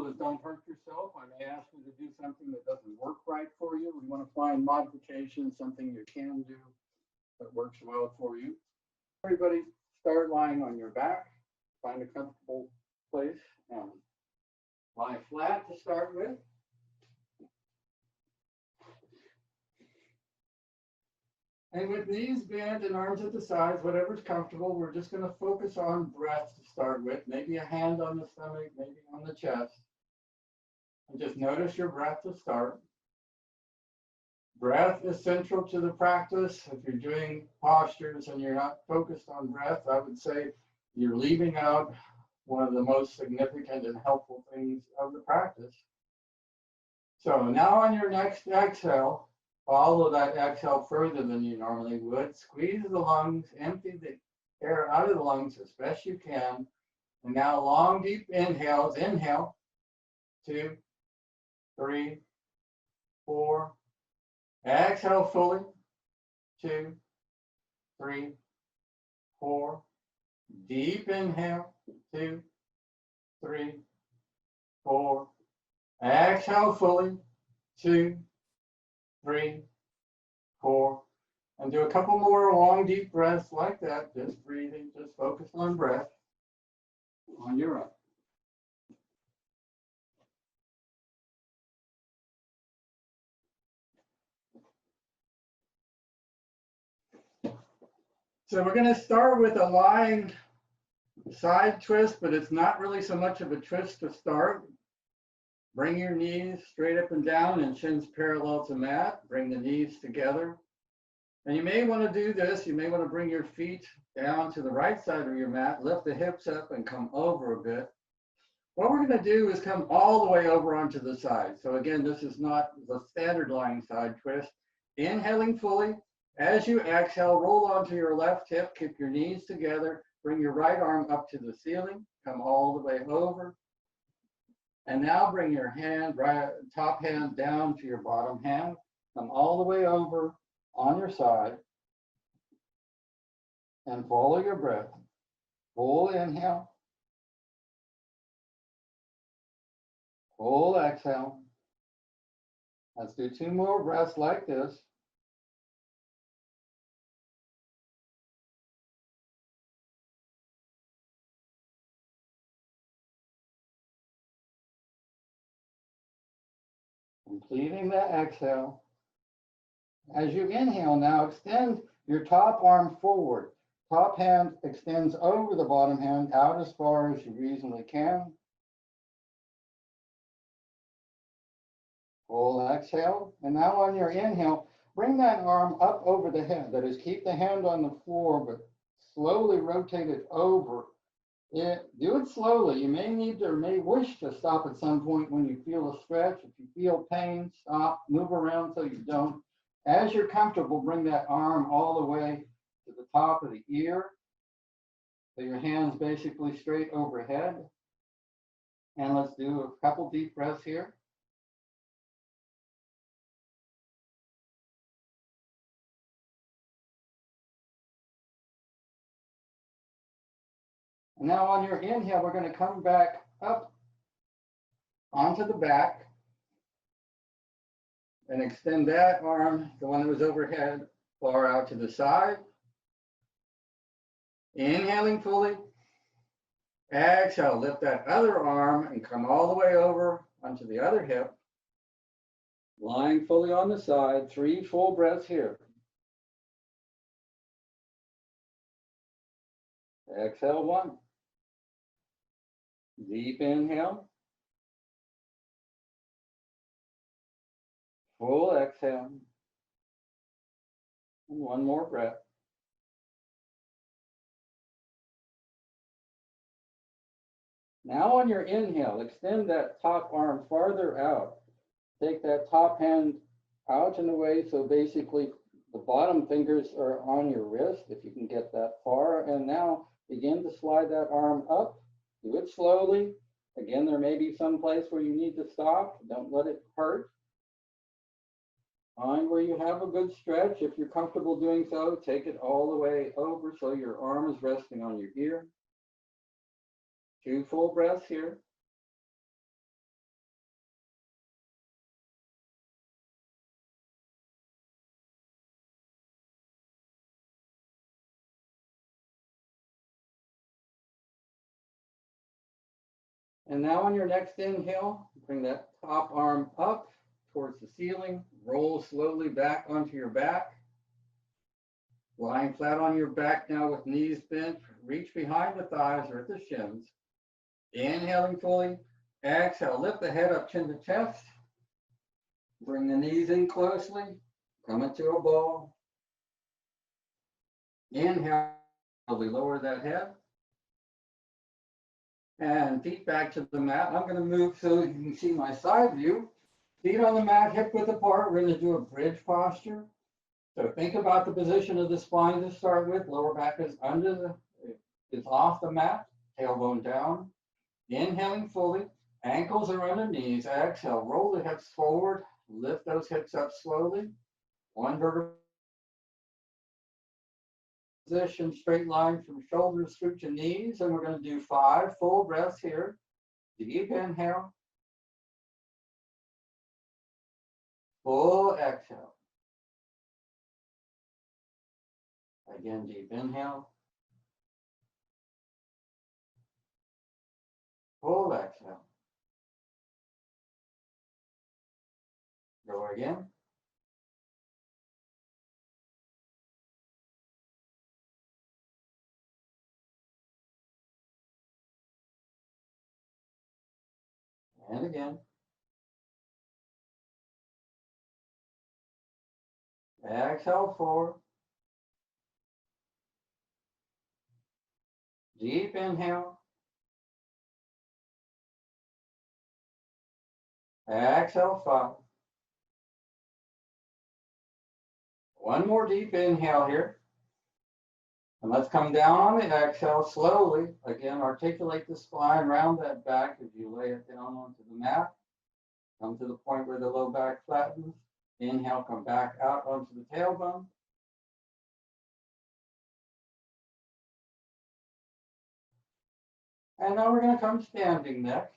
is don't hurt yourself. I may ask you to do something that doesn't work right for you. We want to find modifications, something you can do that works well for you. Everybody start lying on your back. Find a comfortable place and lie flat to start with. And with knees bent and arms at the sides, whatever's comfortable, we're just going to focus on breath to start with. Maybe a hand on the stomach, maybe on the chest. And just notice your breath to start. Breath is central to the practice. If you're doing postures and you're not focused on breath, I would say you're leaving out one of the most significant and helpful things of the practice. So now on your next exhale, follow that exhale further than you normally would. Squeeze the lungs, empty the air out of the lungs as best you can. And now long, deep inhales. Inhale, 2, 3, 4. Exhale fully, 2, 3, 4. Deep inhale, 2, 3, 4. Exhale fully, 2, 3, 4. And do a couple more long, deep breaths like that. Just breathing, just focus on breath on your own. So we're going to start with a lying side twist, but it's not really so much of a twist to start. Bring your knees straight up and down and shins parallel to mat. Bring the knees together. And you may want to do this. You may want to bring your feet down to the right side of your mat, lift the hips up and come over a bit. What we're going to do is come all the way over onto the side. So again, this is not the standard lying side twist. Inhaling fully. As you exhale, roll onto your left hip, keep your knees together, bring your right arm up to the ceiling, come all the way over. And now bring your hand, right, top hand down to your bottom hand, come all the way over on your side, and follow your breath. Full inhale, full exhale. Let's do 2 more breaths like this. Completing that exhale. As you inhale now, extend your top arm forward. Top hand extends over the bottom hand out as far as you reasonably can. Full exhale. And now on your inhale, bring that arm up over the head. That is, keep the hand on the floor, but slowly rotate it over. Do it slowly. You may need to or may wish to stop at some point when you feel a stretch. If you feel pain, stop, move around so you don't. As you're comfortable, bring that arm all the way to the top of the ear. So your hands basically straight overhead. And let's do a couple deep breaths here. And now on your inhale, we're going to come back up onto the back and extend that arm, the one that was overhead, far out to the side. Inhaling fully. Exhale, lift that other arm and come all the way over onto the other hip. Lying fully on the side, 3 full breaths here. Exhale 1. Deep inhale. Full exhale. And 1 more breath. Now on your inhale, extend that top arm farther out. Take that top hand out and away, so basically the bottom fingers are on your wrist, if you can get that far. And now begin to slide that arm up. Do it slowly. Again, there may be some place where you need to stop. Don't let it hurt. Find where you have a good stretch. If you're comfortable doing so, take it all the way over so your arm is resting on your ear. 2 full breaths here. And now on your next inhale, bring that top arm up towards the ceiling. Roll slowly back onto your back. Lying flat on your back now with knees bent. Reach behind the thighs or at the shins. Inhaling fully. Exhale, lift the head up, chin to chest. Bring the knees in closely. Come into a ball. Inhale, slowly lower that head. And feet back to the mat. I'm going to move so you can see my side view. Feet on the mat, hip width apart. We're going to do a bridge posture. So think about the position of the spine to start with. Lower back is off the mat. Tailbone down. Inhaling fully. Ankles are under knees. Exhale. Roll the hips forward. Lift those hips up slowly. One vertebra position, straight line from shoulders through to knees. And we're going to do 5 full breaths here. Deep inhale. Full exhale. Again, deep inhale. Full exhale. Go again. And again. Exhale, 4. Deep inhale. Exhale, 5. One more deep inhale here. And let's come down on the exhale slowly. Again, articulate the spine, round that back as you lay it down onto the mat. Come to the point where the low back flattens. Inhale, come back out onto the tailbone. And now we're going to come standing next.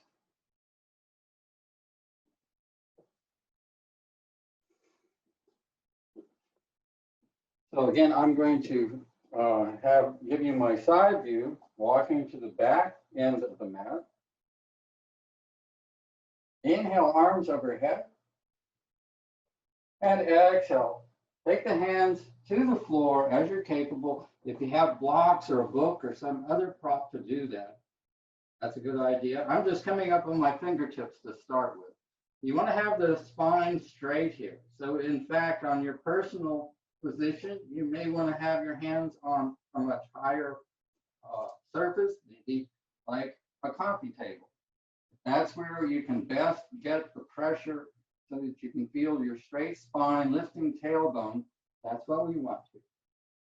So again, I'm going to give you my side view, walking to the back end of the mat. Inhale, arms overhead. And exhale. Take the hands to the floor as you're capable. If you have blocks or a book or some other prop to do that, that's a good idea. I'm just coming up on my fingertips to start with. You want to have the spine straight here. So in fact, on your personal position, you may want to have your hands on a much higher surface, maybe like a coffee table. That's where you can best get the pressure so that you can feel your straight spine, lifting tailbone. That's what we want to.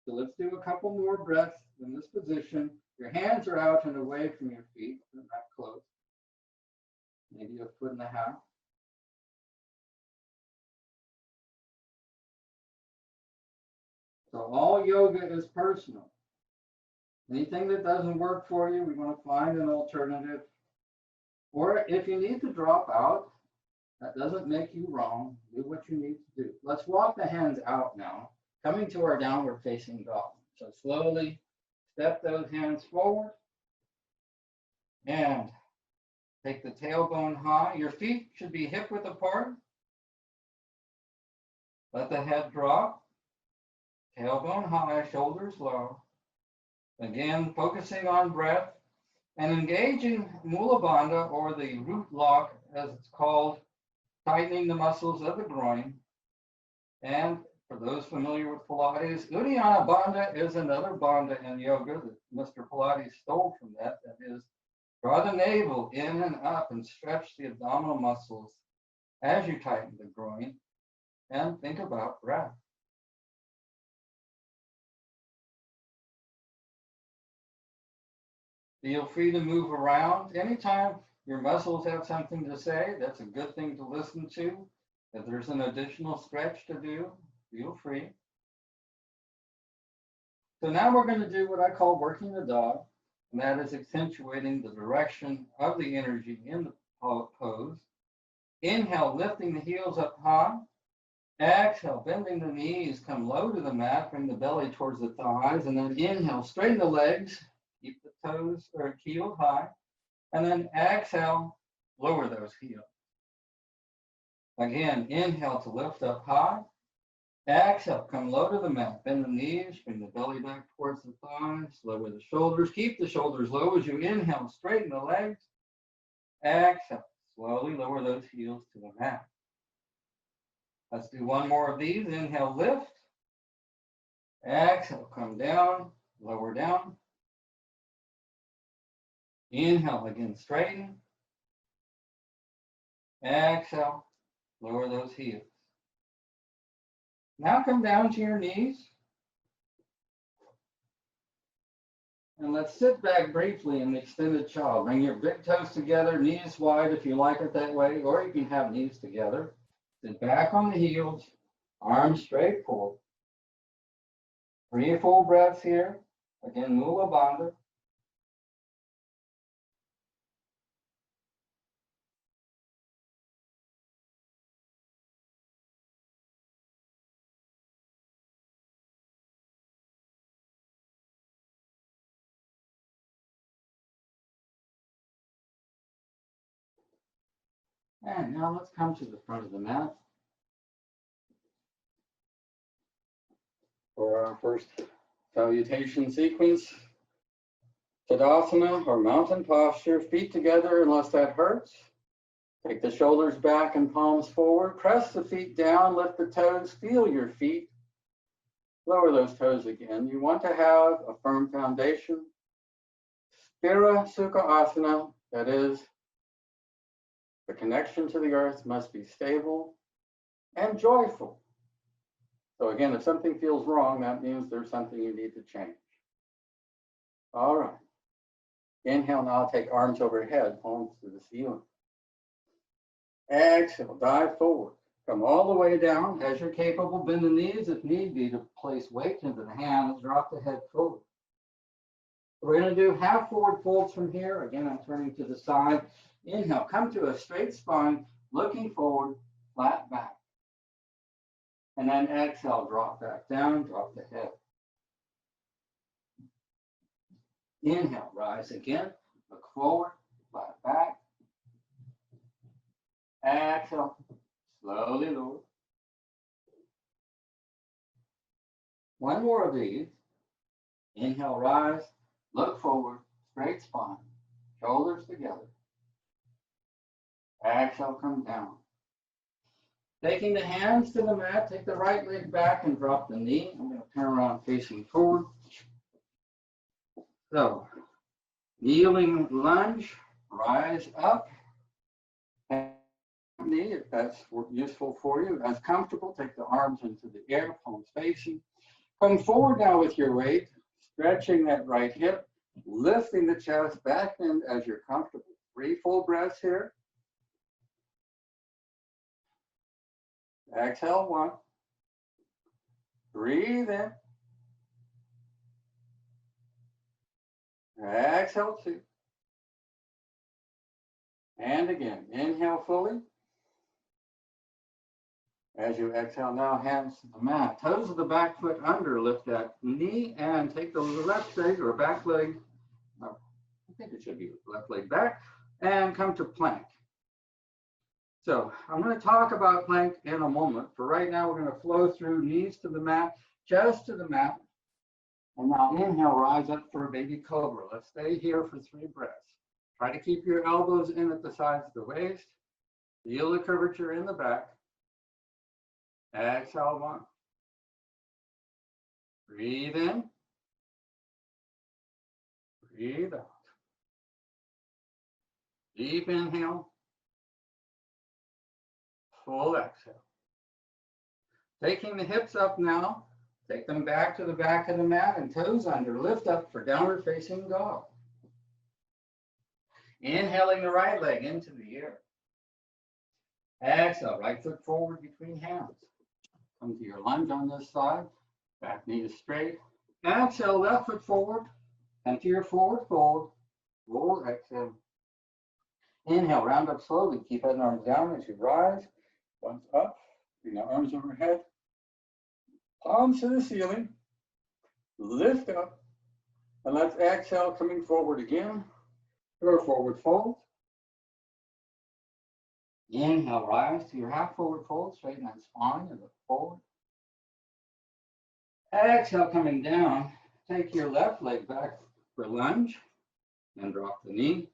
So let's do a couple more breaths in this position. Your hands are out and away from your feet. They're not close. Maybe a foot and a half. So all yoga is personal. Anything that doesn't work for you, we want to find an alternative. Or if you need to drop out, that doesn't make you wrong. Do what you need to do. Let's walk the hands out now, coming to our downward facing dog. So slowly step those hands forward and take the tailbone high. Your feet should be hip width apart. Let the head drop. Tailbone high, shoulders low. Again, focusing on breath and engaging Mula Bandha, or the root lock as it's called, tightening the muscles of the groin. And for those familiar with Pilates, Uddiyana Bandha is another bandha in yoga that Mr. Pilates stole from that. That is, draw the navel in and up and stretch the abdominal muscles as you tighten the groin, and think about breath. Feel free to move around. Anytime your muscles have something to say, that's a good thing to listen to. If there's an additional stretch to do, feel free. So now we're going to do what I call working the dog, and that is accentuating the direction of the energy in the pose. Inhale, lifting the heels up high. Exhale, bending the knees, come low to the mat, bring the belly towards the thighs, and then inhale, straighten the legs. Keep the toes or heel high. And then exhale, lower those heels. Again, inhale to lift up high. Exhale, come low to the mat. Bend the knees, bring the belly back towards the thighs. Lower the shoulders. Keep the shoulders low as you inhale. Straighten the legs. Exhale, slowly lower those heels to the mat. Let's do one more of these. Inhale, lift. Exhale, come down, lower down. Inhale, again, straighten. Exhale, lower those heels. Now come down to your knees. And let's sit back briefly in the extended child. Bring your big toes together, knees wide if you like it that way, or you can have knees together. Sit back on the heels, arms straight forward. 3 full breaths here. Again, Mula Bandha. And now let's come to the front of the mat for our first salutation sequence. Tadasana or mountain posture, feet together unless that hurts. Take the shoulders back and palms forward. Press the feet down, lift the toes, feel your feet. Lower those toes again. You want to have a firm foundation. Sthira Sukha Asana, that is, the connection to the earth must be stable and joyful. So again, if something feels wrong, that means there's something you need to change. All right. Inhale now, take arms overhead, palms to the ceiling. Exhale, dive forward. Come all the way down. As you're capable, bend the knees if need be to place weight into the hands, drop the head forward. We're going to do half forward folds from here. Again, I'm turning to the side. Inhale, come to a straight spine, looking forward, flat back. And then exhale, drop back down, drop the head. Inhale, rise again, look forward, flat back. Exhale, slowly lower. One more of these. Inhale, rise, look forward, straight spine, shoulders together. Exhale, come down. Taking the hands to the mat, take the right leg back and drop the knee. I'm going to turn around facing forward. So, kneeling lunge, rise up. Knee, if that's useful for you. As comfortable, take the arms into the air, palms facing. Come forward now with your weight, stretching that right hip, lifting the chest back in as you're comfortable. 3 full breaths here. Exhale, 1. Breathe in. Exhale, 2. And again, inhale fully. As you exhale now, hands to the mat. Toes of the back foot under, lift that knee and take the left leg or back leg. I think it should be left leg back and come to plank. So I'm going to talk about plank in a moment. For right now, we're going to flow through knees to the mat, chest to the mat. And now inhale, rise up for a baby cobra. Let's stay here for 3 breaths. Try to keep your elbows in at the sides of the waist. Feel the curvature in the back. Exhale, 1. Breathe in. Breathe out. Deep inhale. Full exhale. Taking the hips up now. Take them back to the back of the mat and toes under. Lift up for downward facing dog. Inhaling the right leg into the air. Exhale, right foot forward between hands. Come to your lunge on this side. Back knee is straight. Exhale, left foot forward. Come to your forward fold. Roll, exhale. Inhale, round up slowly. Keep head and arms down as you rise. Once up. Bring the arms overhead. Palms to the ceiling. Lift up. And let's exhale, coming forward again. Or forward fold. Inhale, rise to your half forward fold, straighten that spine and look forward. Exhale, coming down, take your left leg back for lunge and drop the knee.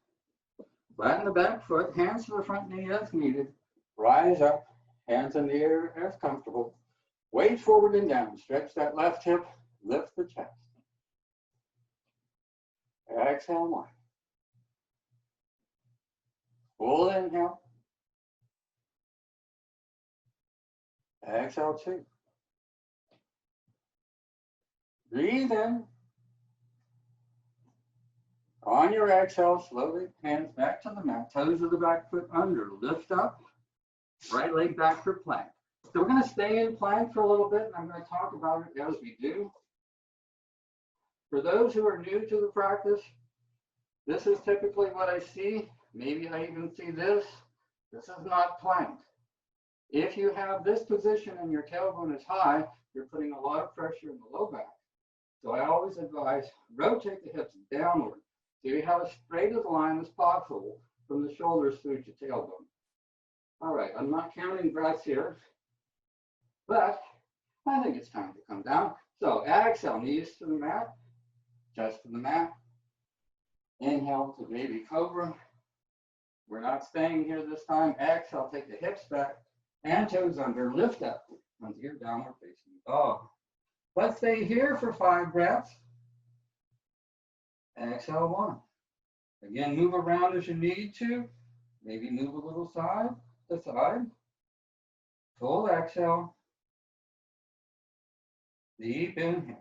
Flatten the back foot, hands to the front knee as needed. Rise up, hands in the air as comfortable. Weight forward and down, stretch that left hip, lift the chest. Exhale, one. Full inhale. Exhale, two. Breathe in. On your exhale, slowly, hands back to the mat, toes of the back foot under, lift up, right leg back for plank. So we're going to stay in plank for a little bit, and I'm going to talk about it as we do. For those who are new to the practice, this is typically what I see. Maybe I even see this. This is not plank. If you have this position and your tailbone is high, you're putting a lot of pressure in the low back. So I always advise rotate the hips downward so you have as straight a line as possible from the shoulders through to tailbone. All right, I'm not counting breaths here, but I think it's time to come down. So exhale, knees to the mat, chest to the mat. Inhale to baby cobra. We're not staying here this time. Exhale, take the hips back and toes under, lift up onto your downward facing dog. Let's stay here for 5 breaths. Exhale, 1. Again, move around as you need to. Maybe move a little side to side. Full exhale. Deep inhale.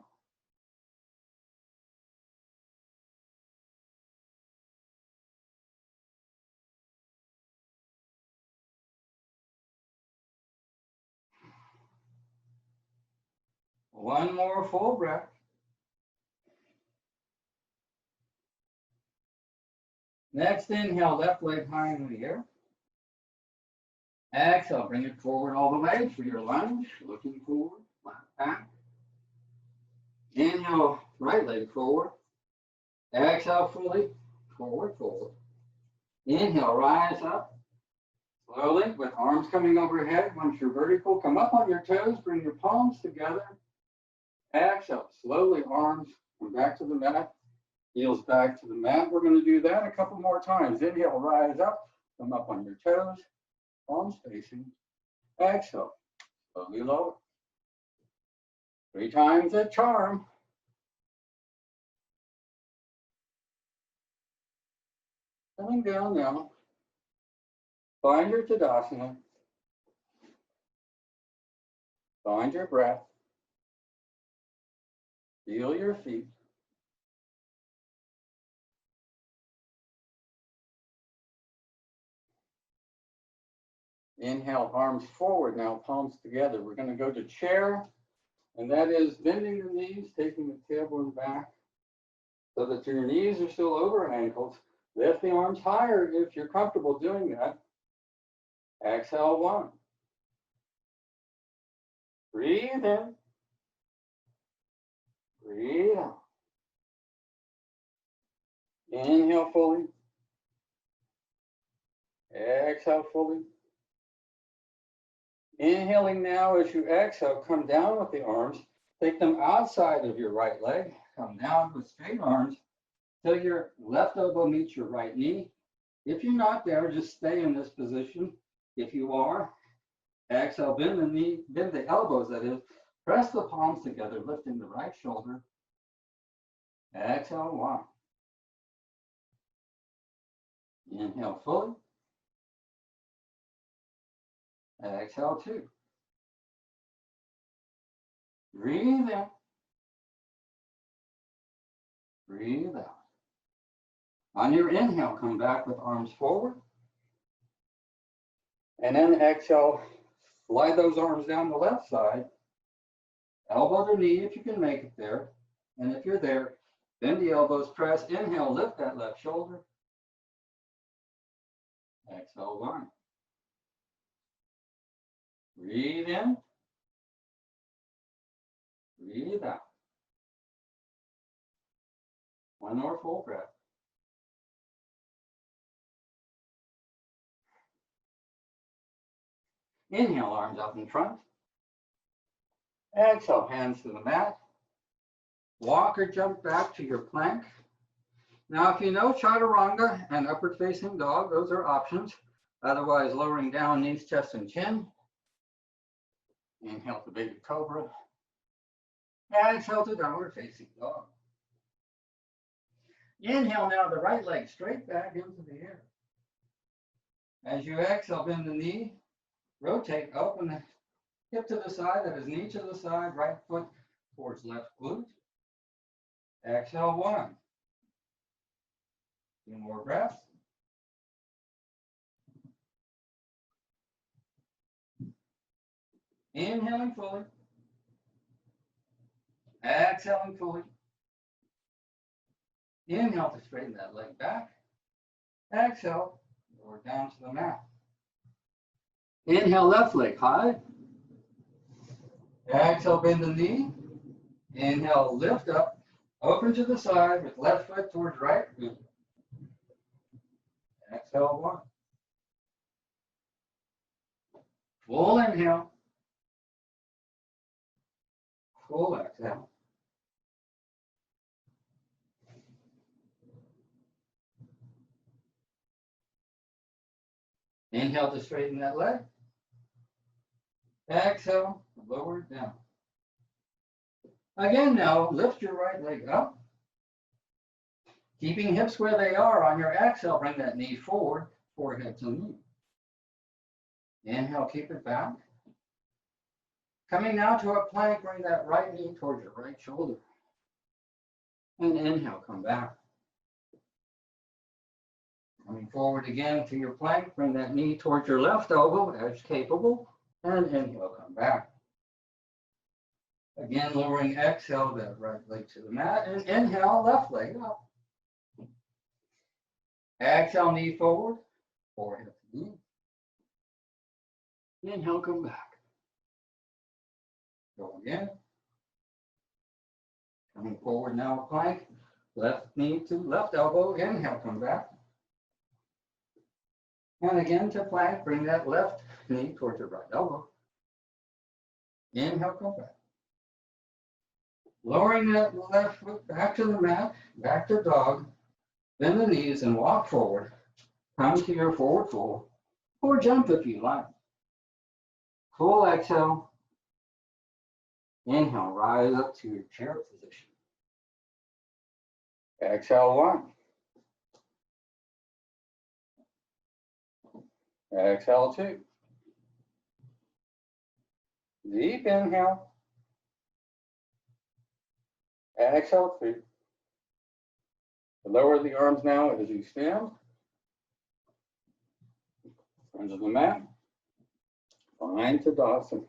One more full breath. Next inhale, left leg high in the air. Exhale, bring it forward all the way for your lunge, looking forward, flat back. Inhale, right leg forward. Exhale, fully, forward, forward. Inhale, rise up. Slowly, with arms coming overhead. Once you're vertical, come up on your toes, bring your palms together. Exhale, slowly, arms come back to the mat. Heels back to the mat. We're going to do that a couple more times. Inhale, rise up, come up on your toes, palms facing. Exhale, slowly lower. 3 times that charm. Coming down now. Find your Tadasana. Find your breath. Feel your feet. Inhale, arms forward now, palms together. We're going to go to chair, and that is bending the knees, taking the tailbone back so that your knees are still over ankles. Lift the arms higher if you're comfortable doing that. Exhale, 1. Breathe in. Breathe out. Inhale fully. Exhale fully. Inhaling now as you exhale, come down with the arms. Take them outside of your right leg. Come down with straight arms till your left elbow meets your right knee. If you're not there, just stay in this position. If you are, exhale, bend the knee, bend the elbows, that is. Press the palms together, lifting the right shoulder. Exhale, 1. Inhale fully. Exhale, 2. Breathe in. Breathe out. On your inhale, come back with arms forward. And then exhale, slide those arms down the left side. Elbow to knee if you can make it there. And if you're there, bend the elbows, press. Inhale, lift that left shoulder. Exhale, 1. Breathe in. Breathe out. One more full breath. Inhale, arms up in front. Exhale, hands to the mat. Walk or jump back to your plank. Now, if you know Chaturanga and upward facing dog, those are options. Otherwise, lowering down, knees, chest, and chin. Inhale to baby cobra. Exhale to downward facing dog. Inhale now, the right leg straight back into the air. As you exhale, bend the knee, rotate, open the hip to the side, that is knee to the side, right foot towards left glute. Exhale, 1. 2 more breaths. Inhaling fully. Exhaling fully. Inhale to straighten that leg back. Exhale, lower down to the mat. Inhale, left leg high. Exhale, bend the knee. Inhale, lift up. Open to the side with left foot towards right. Exhale, 1. Full inhale. Full exhale. Inhale to straighten that leg. Exhale, lower it down. Again now, lift your right leg up. Keeping hips where they are on your exhale, bring that knee forward, forehead to knee. Inhale, keep it back. Coming now to a plank, bring that right knee towards your right shoulder. And inhale, come back. Coming forward again to your plank, bring that knee towards your left elbow as capable. And inhale, come back. Again, lowering exhale, that right leg to the mat. And inhale, left leg up. Exhale, knee forward, forehead to knee. Inhale, come back. Go again. Coming forward now, plank. Left knee to left elbow. Inhale, come back. And again to plank, bring that left knee towards your right elbow. Inhale, come back. Lowering that left foot back to the mat, back to dog. Bend the knees and walk forward. Come to your forward fold, or jump if you like. Full exhale. Inhale, rise up to your chair position. Exhale, 1. Exhale, 2. Deep inhale. Exhale, 3. Lower the arms now as you stand. Front of the mat. Find Tadasana.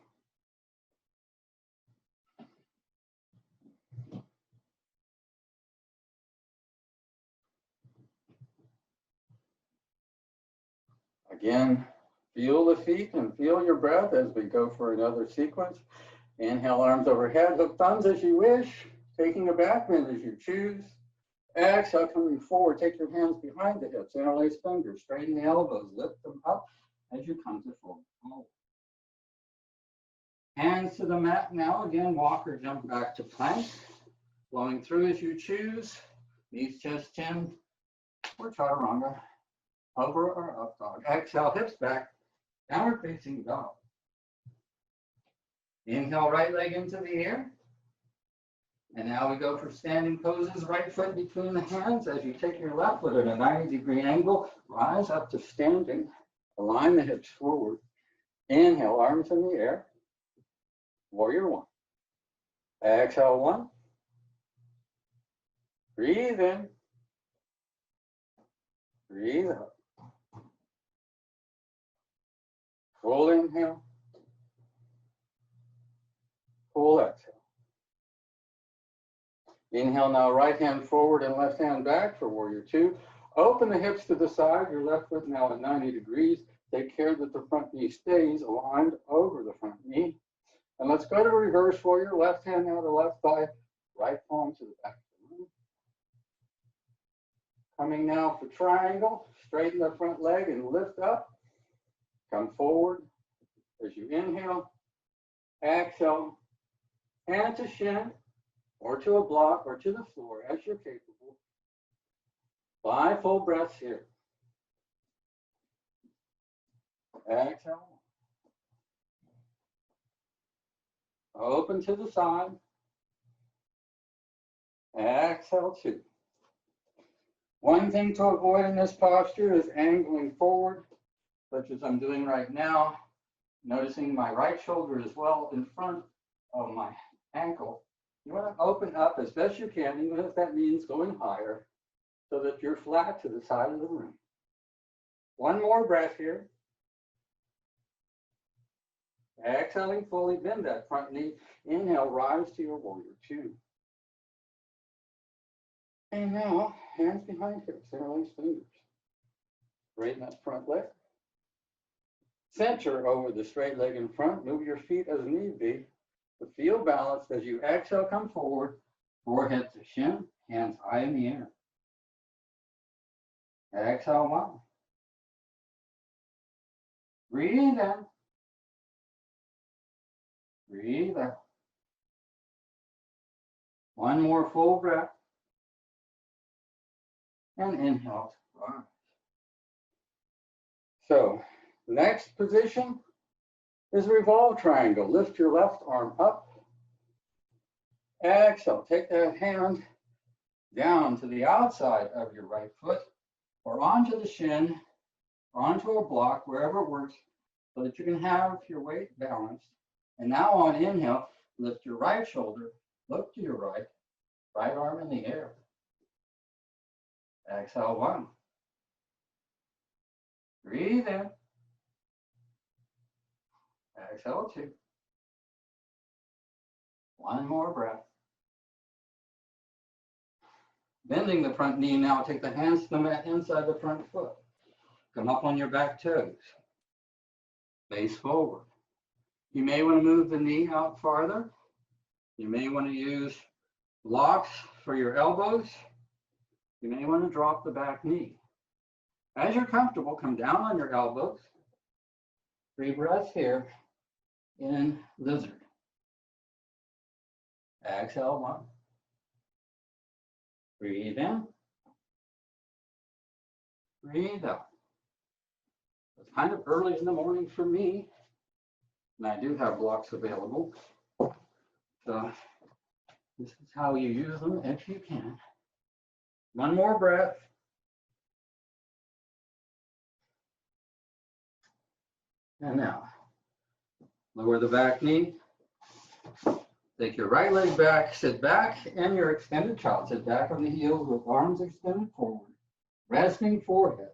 Again, feel the feet and feel your breath as we go for another sequence. Inhale, arms overhead, hook thumbs as you wish, taking a back bend as you choose. Exhale, coming forward, take your hands behind the hips, interlace fingers, straighten the elbows, lift them up as you come to forward fold. Hands to the mat now, again, walk or jump back to plank. Flowing through as you choose, knees, chest, chin, or chaturanga. Cobra or up dog. Exhale, hips back, downward facing dog. Inhale, right leg into the air. And now we go for standing poses, right foot between the hands. As you take your left foot at a 90-degree angle, rise up to standing. Align the hips forward. Inhale, arms in the air. Warrior 1. Exhale, 1. Breathe in. Breathe out. Full inhale. Full exhale. Inhale now, right hand forward and left hand back for Warrior 2. Open the hips to the side, your left foot now at 90 degrees. Take care that the front knee stays aligned over the front knee. And let's go to reverse Warrior. Left hand now to left thigh, right palm to the back of the room. Coming now for triangle. Straighten the front leg and lift up. Come forward as you inhale. Exhale, hand to shin, or to a block, or to the floor as you're capable. 5 full breaths here. Exhale. Open to the side. Exhale 2. One thing to avoid in this posture is angling forward, such as I'm doing right now, noticing my right shoulder as well in front of my ankle. You want to open up as best you can, even if that means going higher, so that you're flat to the side of the room. One more breath here. Exhaling fully, bend that front knee. Inhale, rise to your warrior 2. And now, hands behind hips, interlace fingers. Straighten that front leg. Center over the straight leg in front. Move your feet as need be. To feel balanced as you exhale, come forward. Forehead to shin, hands high in the air. Exhale 1. Breathe in. Breathe out. One more full breath. And inhale to rise. So, next position is Revolve Triangle. Lift your left arm up. Exhale. Take that hand down to the outside of your right foot or onto the shin or onto a block, wherever it works, so that you can have your weight balanced. And now on inhale, lift your right shoulder, look to your right, right arm in the air. Exhale 1. Breathe in. Exhale 2. One more breath. Bending the front knee now, take the hands to the mat inside the front foot. Come up on your back toes. Face forward. You may want to move the knee out farther. You may want to use blocks for your elbows. You may want to drop the back knee. As you're comfortable, come down on your elbows. 3 breaths here in lizard. Exhale 1. Breathe in. Breathe out. It's kind of early in the morning for me, and I do have blocks available. So this is how you use them if you can. One more breath. And now, lower the back knee. Take your right leg back, sit back in your extended child. Sit back on the heels with arms extended forward, resting forehead.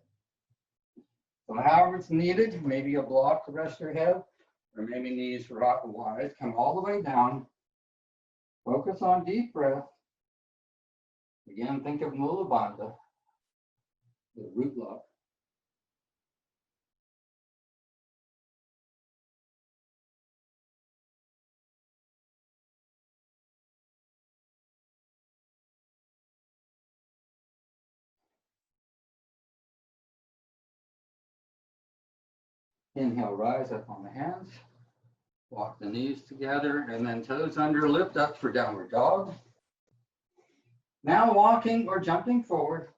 So however it's needed, maybe a block to rest your head, or maybe knees rock wide. Come all the way down. Focus on deep breath. Again, think of Mula Bandha, the root lock. Inhale, rise up on the hands. Walk the knees together and then toes under, lift up for downward dog. Now walking or jumping forward.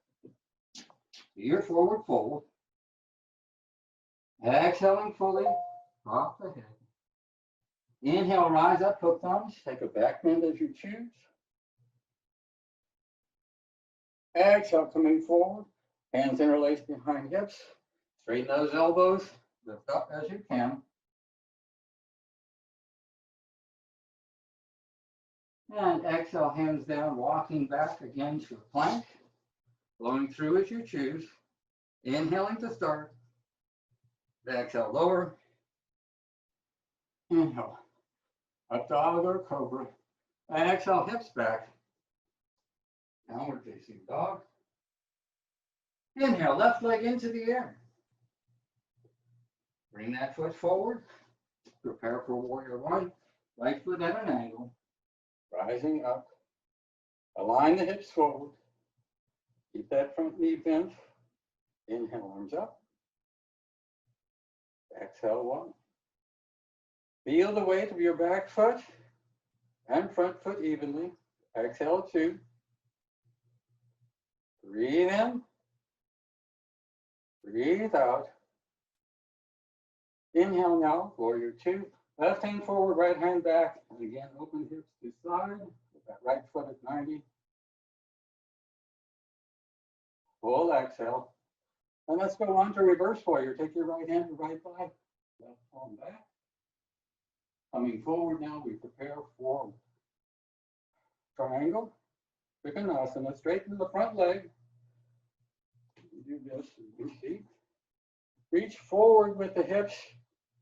Your forward fold. Exhaling fully, drop the head. Inhale, rise up, hook thumbs. Take a back bend as you choose. Exhale, coming forward. Hands interlaced behind hips. Straighten those elbows. Lift up as you can. And exhale, hands down, walking back again to a plank. Blowing through as you choose. Inhaling to start. Exhale, lower. Inhale. Up dog or cobra. Exhale, hips back. Downward facing dog. Inhale, left leg into the air. Bring that foot forward. Prepare for warrior 1. Right foot at an angle. Rising up. Align the hips forward. Keep that front knee bent. Inhale, arms up. Exhale 1. Feel the weight of your back foot and front foot evenly. Exhale 2. Breathe in. Breathe out. Inhale now, warrior 2. Left hand forward, right hand back. And again, open hips to side. With that right foot at 90. Full exhale. And let's go on to reverse warrior. Take your right hand to right thigh. Left palm back. Coming forward now, we prepare for triangle. Tadasana. Straighten the front leg. Do this in your seat. Reach forward with the hips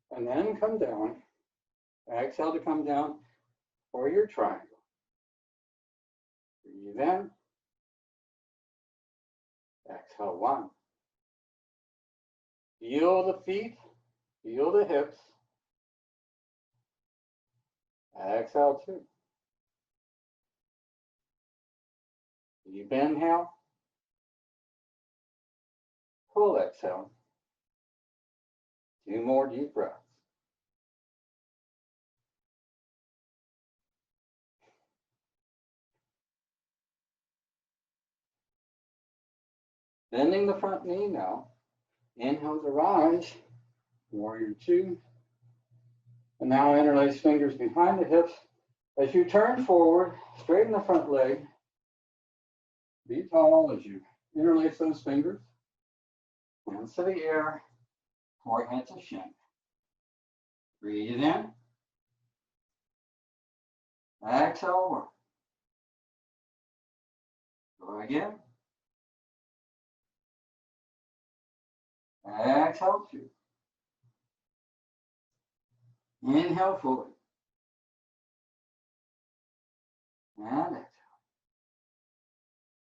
and then come down. Exhale to come down for your triangle. Breathe in. Exhale 1. Feel the feet. Feel the hips. Exhale 2. Deep inhale. Full exhale. 2 more deep breaths. Bending the front knee now. Inhale to rise. Warrior 2. And now interlace fingers behind the hips. As you turn forward, straighten the front leg. Be tall as you interlace those fingers. Hands to the air. Forehead to shin. Breathe in. Exhale. Go again. Exhale 2. Inhale fully. And exhale.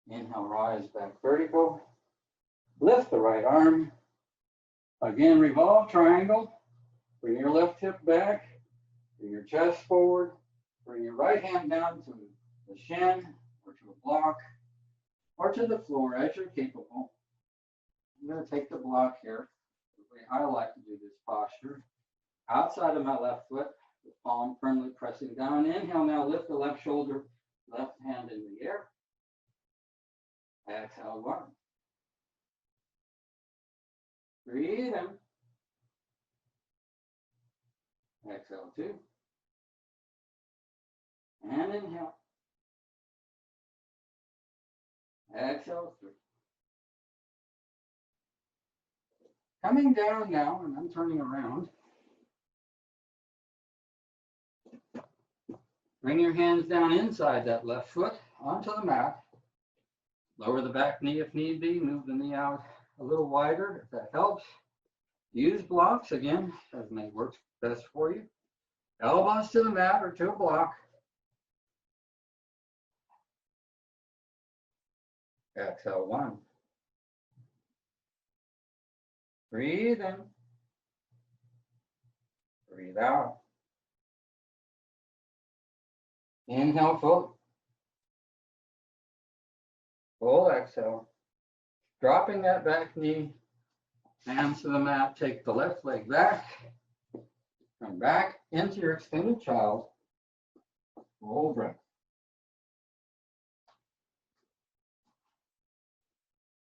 Inhale, rise back vertical. Lift the right arm. Again, revolve triangle. Bring your left hip back. Bring your chest forward. Bring your right hand down to the shin or to a block or to the floor as you're capable. I'm going to take the block here. The way I like to do this posture. Outside of my left foot, the palm firmly pressing down. Inhale now, lift the left shoulder, left hand in the air. Exhale 1. Breathe in. Exhale 2. And inhale. Exhale 3. Coming down now, and I'm turning around. Bring your hands down inside that left foot onto the mat. Lower the back knee if need be. Move the knee out a little wider if that helps. Use blocks again, as may work best for you. Elbows to the mat or to a block. Exhale 1. Breathe in. Breathe out. Inhale fully. Full exhale. Dropping that back knee. Hands to the mat. Take the left leg back. Come back into your extended child. Full breath.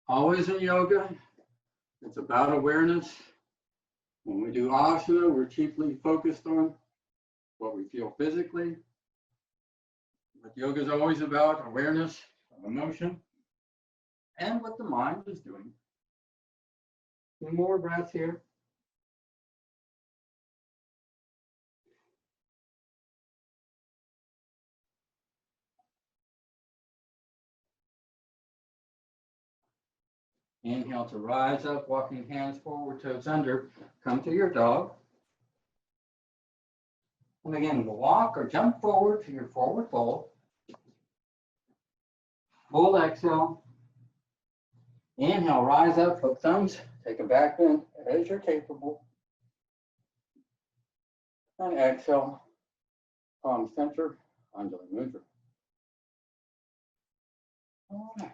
Always in yoga, it's about awareness. When we do asana, we're chiefly focused on what we feel physically. But yoga is always about awareness of emotion and what the mind is doing. 2 more breaths here. Inhale to rise up, walking hands forward, toes under. Come to your dog. And again, walk or jump forward to your forward fold. Full exhale. Inhale, rise up, hook thumbs. Take a back bend as you're capable. And exhale, palm center, Anjali Mudra. All right.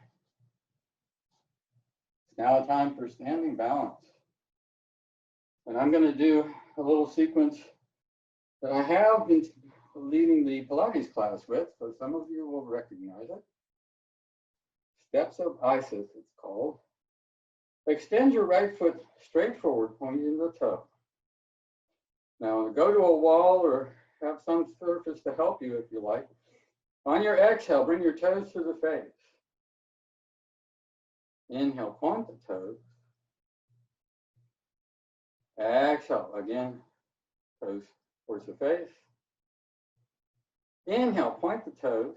It's now time for standing balance. And I'm going to do a little sequence that I have been leading the Pilates class with, so some of you will recognize it. Steps of Isis, it's called. Extend your right foot straight forward, pointing the toe. Now, go to a wall or have some surface to help you if you like. On your exhale, bring your toes to the face. Inhale, point the toes. Exhale, again, toes towards the face. Inhale, point the toes.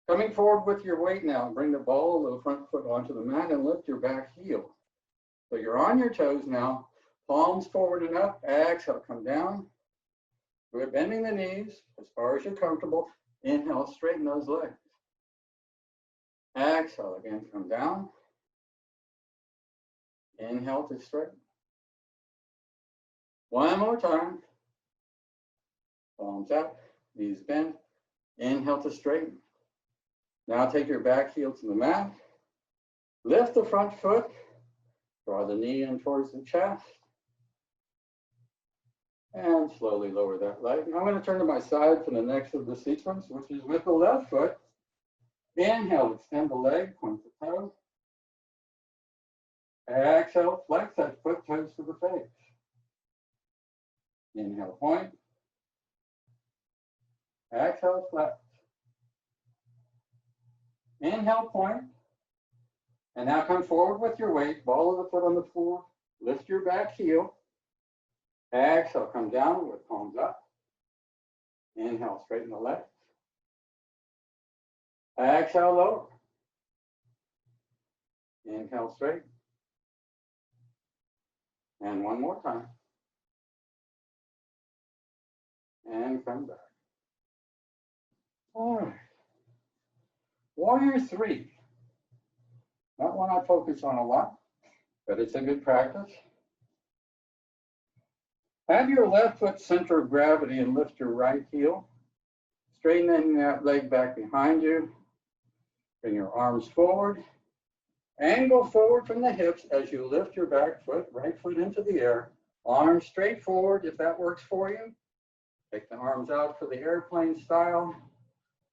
Coming forward with your weight now, bring the ball of the front foot onto the mat and lift your back heel. So you're on your toes now, palms forward and up. Exhale, come down. We're bending the knees as far as you're comfortable. Inhale, straighten those legs. Exhale, again, come down. Inhale to straighten. One more time. Palms up, knees bend. Inhale to straighten. Now take your back heel to the mat. Lift the front foot. Draw the knee in towards the chest. And slowly lower that leg. I'm going to turn to my side for the next of the sequence, which is with the left foot. Inhale, extend the leg, point the toe. Exhale, flex that foot, toes to the face. Inhale, point. Exhale, flex. Inhale, point. And now come forward with your weight, ball of the foot on the floor. Lift your back heel. Exhale, come down with palms up. Inhale, straighten the legs. Exhale, lower. Inhale, straight. And one more time. And come back. All right. Warrior 3. Not one I focus on a lot, but it's a good practice. Have your left foot center of gravity and lift your right heel. Straightening that leg back behind you. Bring your arms forward. Angle forward from the hips as you lift your back foot, right foot into the air. Arms straight forward if that works for you. Take the arms out for the airplane style.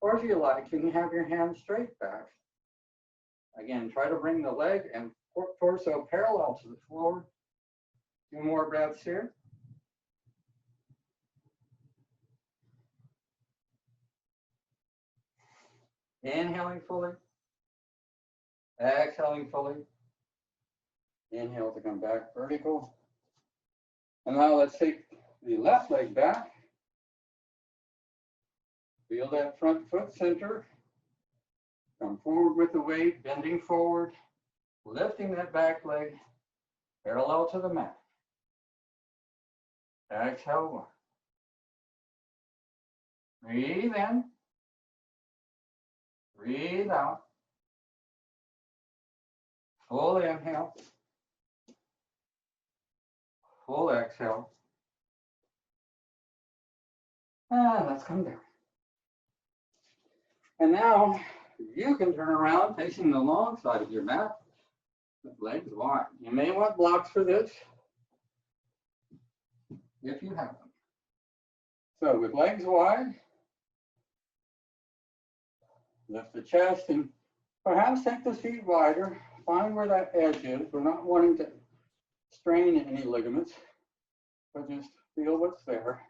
Or if you like, you can have your hands straight back. Again, try to bring the leg and torso parallel to the floor. 2 more breaths here. Inhaling fully. Exhaling fully. Inhale to come back vertical. And now let's take the left leg back. Feel that front foot center. Come forward with the weight, bending forward, lifting that back leg parallel to the mat. Exhale. Breathe in. Breathe out. Full inhale. Full exhale. And let's come down. And now you can turn around facing the long side of your mat with legs wide. You may want blocks for this if you have them. So with legs wide, lift the chest and perhaps take the feet wider. Find where that edge is. We're not wanting to strain any ligaments, but just feel what's there.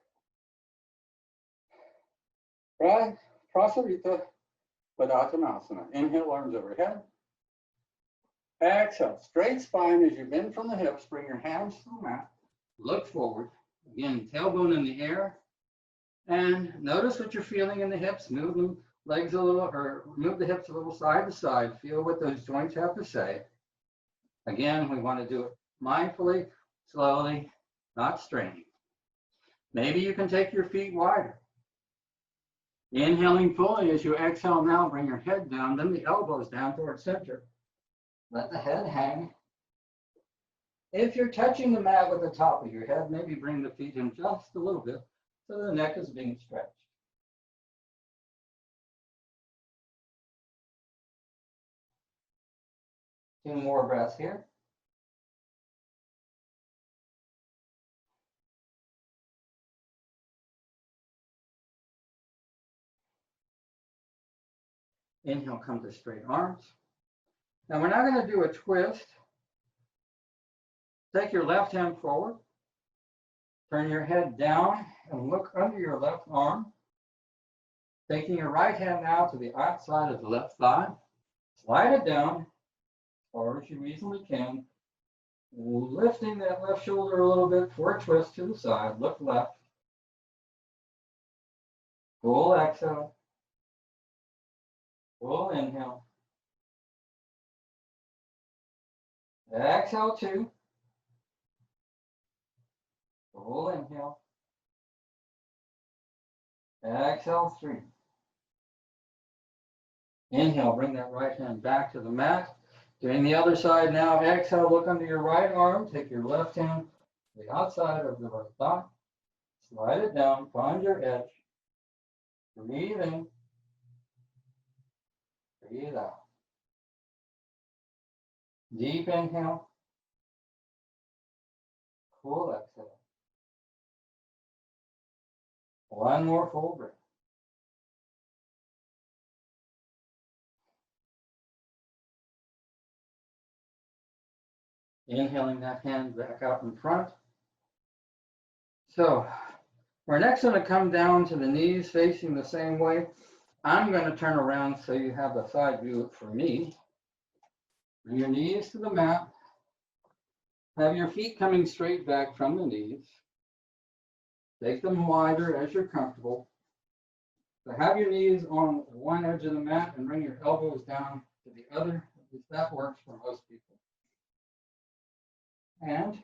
Right? Prasarita Tadasana. Inhale, arms overhead. Exhale, straight spine as you bend from the hips. Bring your hands to the mat. Look forward. Again, tailbone in the air. And notice what you're feeling in the hips. Move the legs a little, or move the hips a little side to side. Feel what those joints have to say. Again, we want to do it mindfully, slowly, not straining. Maybe you can take your feet wider. Inhaling fully as you exhale now, bring your head down, then the elbows down towards center. Let the head hang. If you're touching the mat with the top of your head, maybe bring the feet in just a little bit so the neck is being stretched. 2 more breaths here. Inhale, come to straight arms. Now we're not going to do a twist. Take your left hand forward. Turn your head down and look under your left arm. Taking your right hand now to the outside of the left thigh. Slide it down as far as you easily can. Lifting that left shoulder a little bit for a twist to the side. Look left. Full exhale. Full inhale. Exhale 2. Full inhale. Exhale 3. Inhale, bring that right hand back to the mat. Doing the other side now. Exhale, look under your right arm. Take your left hand to the outside of the right thigh. Slide it down. Find your edge. Breathe in. Breathe out. Deep inhale. Full exhale. One more full breath. Inhaling that hand back out in front. So we're next going to come down to the knees facing the same way. I'm going to turn around so you have the side view for me. Bring your knees to the mat. Have your feet coming straight back from the knees. Take them wider as you're comfortable. So have your knees on one edge of the mat and bring your elbows down to the other. At least that works for most people. And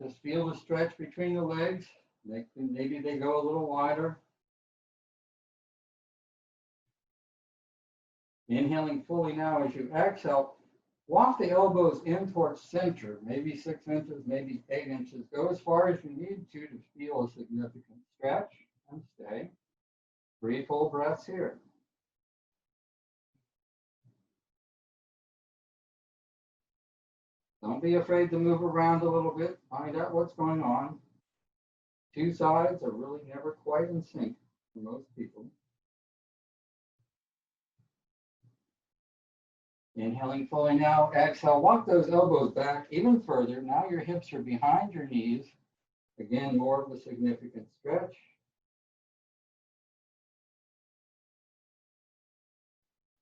just feel the stretch between the legs. Maybe they go a little wider. Inhaling fully now as you exhale. Walk the elbows in towards center, maybe 6 inches, maybe 8 inches. Go as far as you need to feel a significant stretch and stay. 3 full breaths here. Don't be afraid to move around a little bit. Find out what's going on. 2 sides are really never quite in sync for most people. Inhaling fully now. Exhale. Walk those elbows back even further. Now your hips are behind your knees. Again, more of a significant stretch.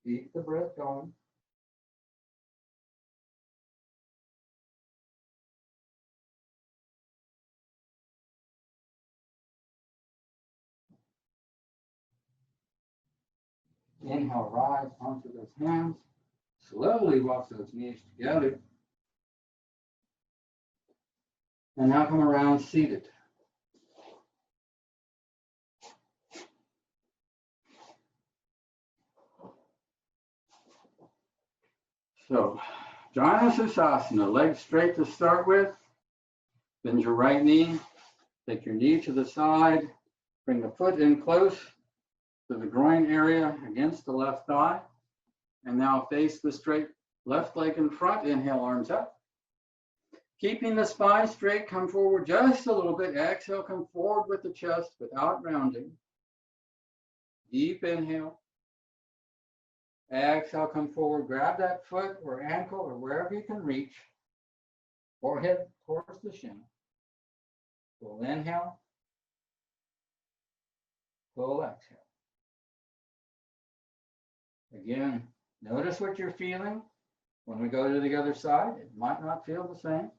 Keep the breath going. Inhale, rise onto those hands. Slowly walk those knees together. And now come around seated. So, Jhana Shavasana, legs straight to start with. Bend your right knee. Take your knee to the side. Bring the foot in close to the groin area against the left thigh. And now face the straight left leg in front. Inhale, arms up. Keeping the spine straight, come forward just a little bit. Exhale, come forward with the chest without rounding. Deep inhale. Exhale, come forward. Grab that foot or ankle or wherever you can reach. Forehead towards the shin. Full inhale. Full exhale. Again, notice what you're feeling. When we go to the other side, it might not feel the same.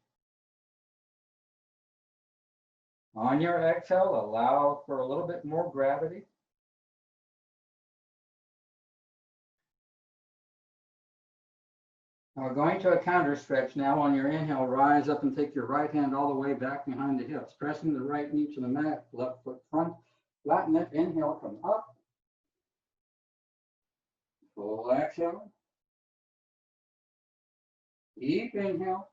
On your exhale, allow for a little bit more gravity. Now we're going to a counter stretch now. On your inhale, rise up and take your right hand all the way back behind the hips, pressing the right knee to the mat, left foot front. Flatten it. Inhale, come up. Full exhale. Deep inhale.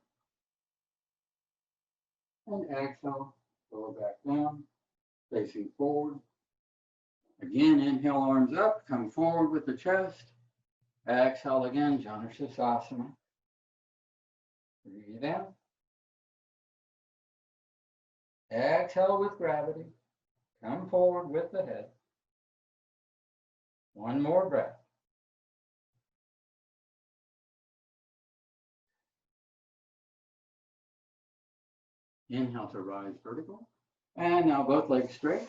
And exhale. Go back down, facing forward. Again, inhale, arms up. Come forward with the chest. Exhale again, Jhana Shavasana. Breathe in. Exhale with gravity. Come forward with the head. One more breath. Inhale to rise vertical. And now both legs straight.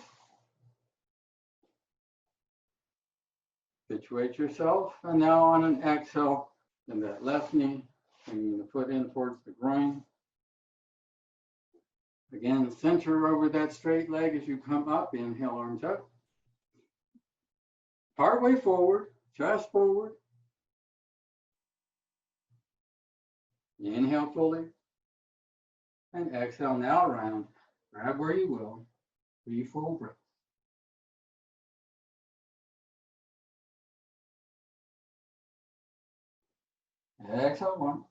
Situate yourself. And now on an exhale, in that left knee, bringing the foot in towards the groin. Again, center over that straight leg as you come up. Inhale, arms up. Partway forward, chest forward. Inhale fully. And exhale now round. Grab where you will. 3 full breaths. Exhale 1.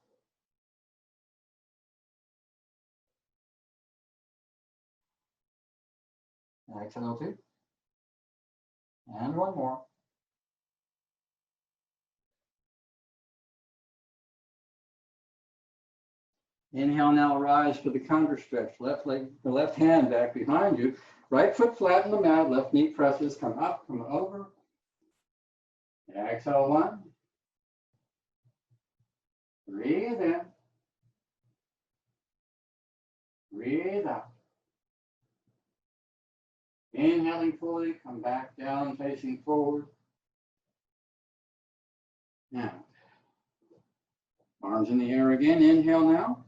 Exhale 2. And 1 more. Inhale now, rise for the counter stretch. Left leg, the left hand back behind you. Right foot flat in the mat. Left knee presses. Come up, come over. Exhale 1. Breathe in. Breathe out. Inhaling fully, come back down, facing forward. Now, arms in the air again. Inhale now.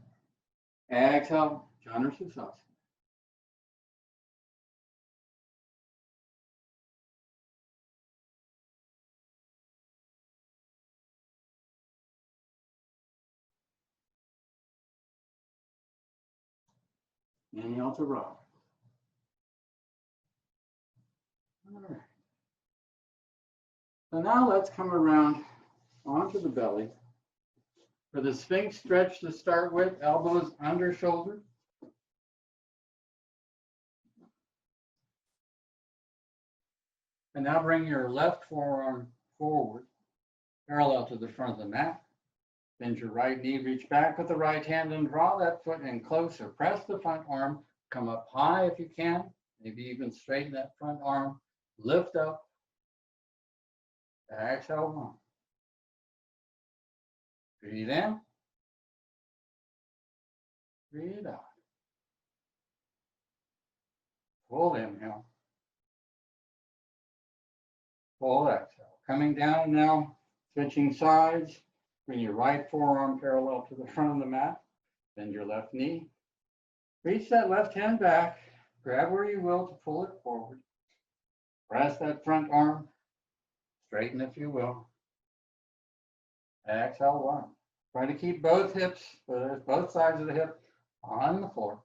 Exhale, Janusasana. Inhale to rise. All right. So now let's come around onto the belly. For the Sphinx stretch to start with, elbows under shoulder. And now bring your left forearm forward, parallel to the front of the mat. Bend your right knee, reach back with the right hand and draw that foot in closer. Press the front arm, come up high if you can, maybe even straighten that front arm. Lift up. Exhale 1. Breathe in. Breathe out. Full inhale. Full exhale. Coming down now, switching sides. Bring your right forearm parallel to the front of the mat. Bend your left knee. Reach that left hand back. Grab where you will to pull it forward. Press that front arm. Straighten if you will. Exhale 1. Try to keep both hips, both sides of the hip on the floor.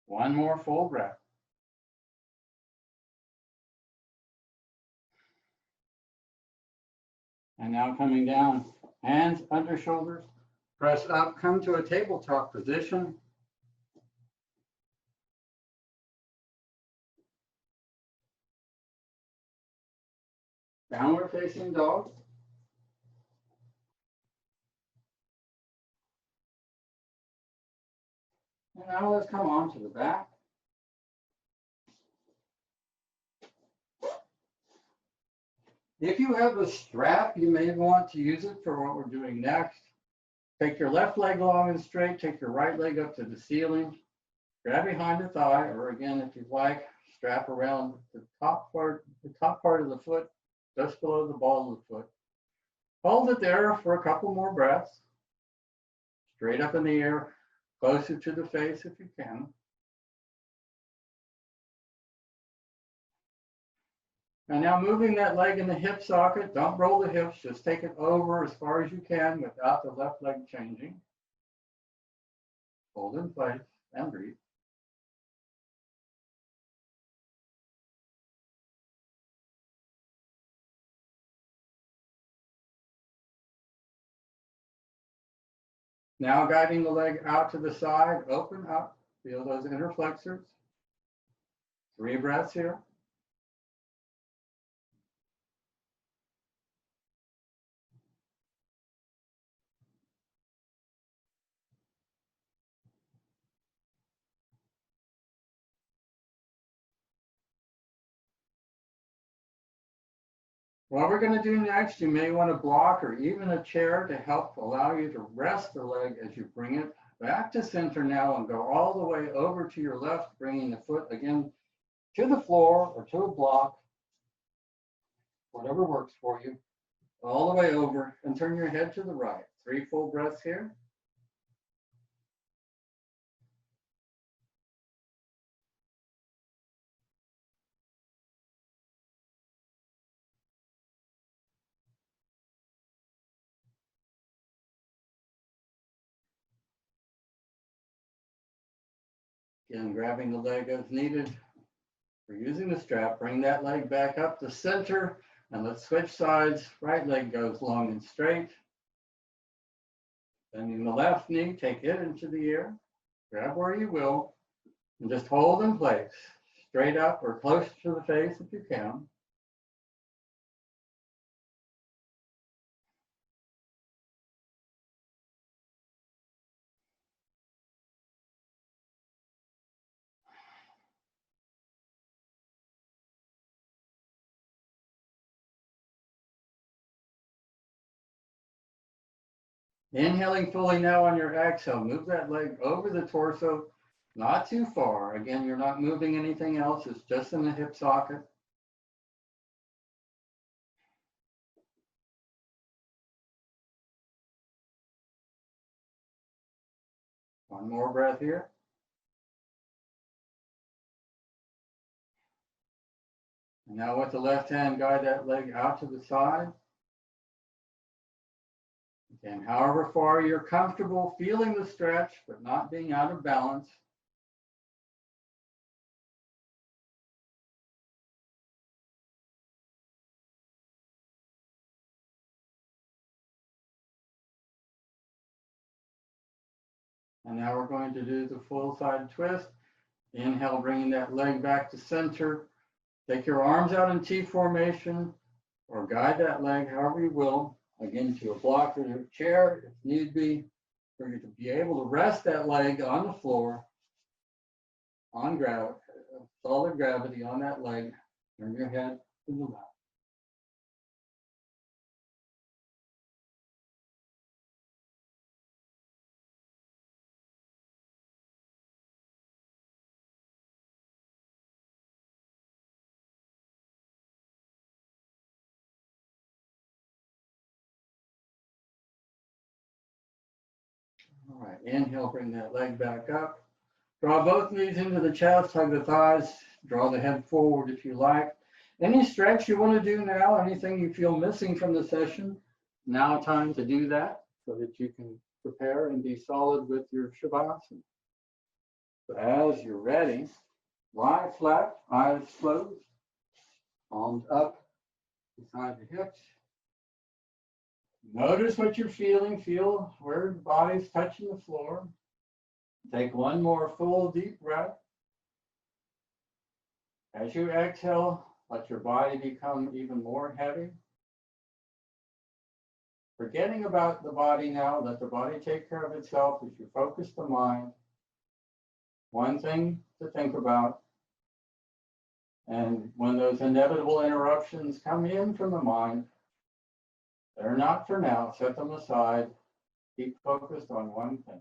One more full breath. And now coming down, hands under shoulders, press up, come to a tabletop position. Downward facing dog. And now let's come on to the back. If you have a strap, you may want to use it for what we're doing next. Take your left leg long and straight, take your right leg up to the ceiling, grab behind the thigh, or again, if you'd like, strap around the top part of the foot, just below the ball of the foot. Hold it there for a couple more breaths. Straight up in the air, closer to the face if you can. And now moving that leg in the hip socket, don't roll the hips, just take it over as far as you can without the left leg changing. Hold in place and breathe. Now guiding the leg out to the side, open up, feel those inner flexors. 3 breaths here. What we're going to do next, you may want a block or even a chair to help allow you to rest the leg as you bring it back to center now and go all the way over to your left, bringing the foot again to the floor or to a block, whatever works for you, all the way over and turn your head to the right. 3 full breaths here. Again, grabbing the leg as needed. We're using the strap. Bring that leg back up to center and let's switch sides. Right leg goes long and straight. Bending the left knee, take it into the air. Grab where you will and just hold in place. Straight up or close to the face if you can. Inhaling fully now on your exhale. Move that leg over the torso, not too far. Again, you're not moving anything else. It's just in the hip socket. One more breath here. And now with the left hand, guide that leg out to the side. Again, however far you're comfortable, feeling the stretch, but not being out of balance. And now we're going to do the full side twist. Inhale, bringing that leg back to center. Take your arms out in T formation or guide that leg however you will. Again, to a block or a chair if need be, for you to be able to rest that leg on the floor, on solid gravity on that leg. Turn your head to the left. All right, inhale, bring that leg back up. Draw both knees into the chest, hug the thighs, draw the head forward if you like. Any stretch you want to do now, anything you feel missing from the session, now time to do that so that you can prepare and be solid with your Shavasana. So as you're ready, lie flat, eyes closed, palms up beside the hips. Notice what you're feeling. Feel where the body's touching the floor. Take one more full deep breath. As you exhale, let your body become even more heavy. Forgetting about the body now, let the body take care of itself as you focus the mind. One thing to think about. And when those inevitable interruptions come in from the mind, they're not for now. Set them aside. Keep focused on one thing.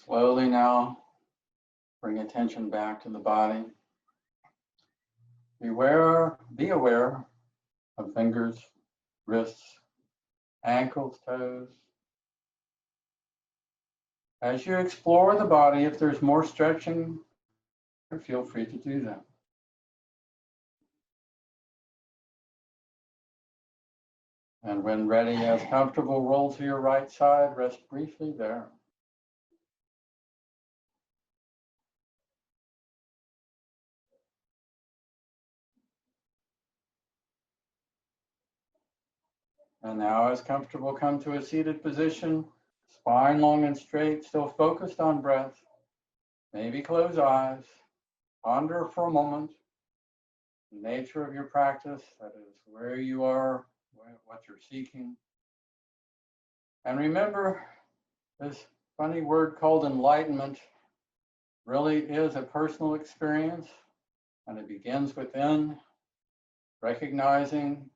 Slowly now, bring attention back to the body. Be aware of fingers, wrists, ankles, toes. As you explore the body, if there's more stretching, feel free to do that. And when ready, as comfortable, roll to your right side, rest briefly there. And now, as comfortable, come to a seated position, spine long and straight, still focused on breath. Maybe close eyes, ponder for a moment the nature of your practice, that is, where you are, what you're seeking. And remember, this funny word called enlightenment really is a personal experience, and it begins within, recognizing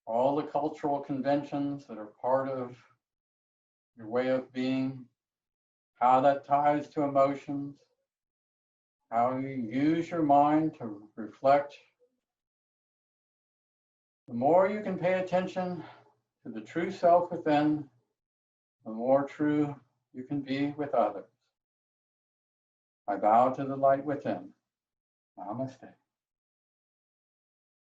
all the cultural conventions that are part of your way of being, how that ties to emotions, how you use your mind to reflect. The more you can pay attention to the true self within, the more true you can be with others. I bow to the light within. Namaste.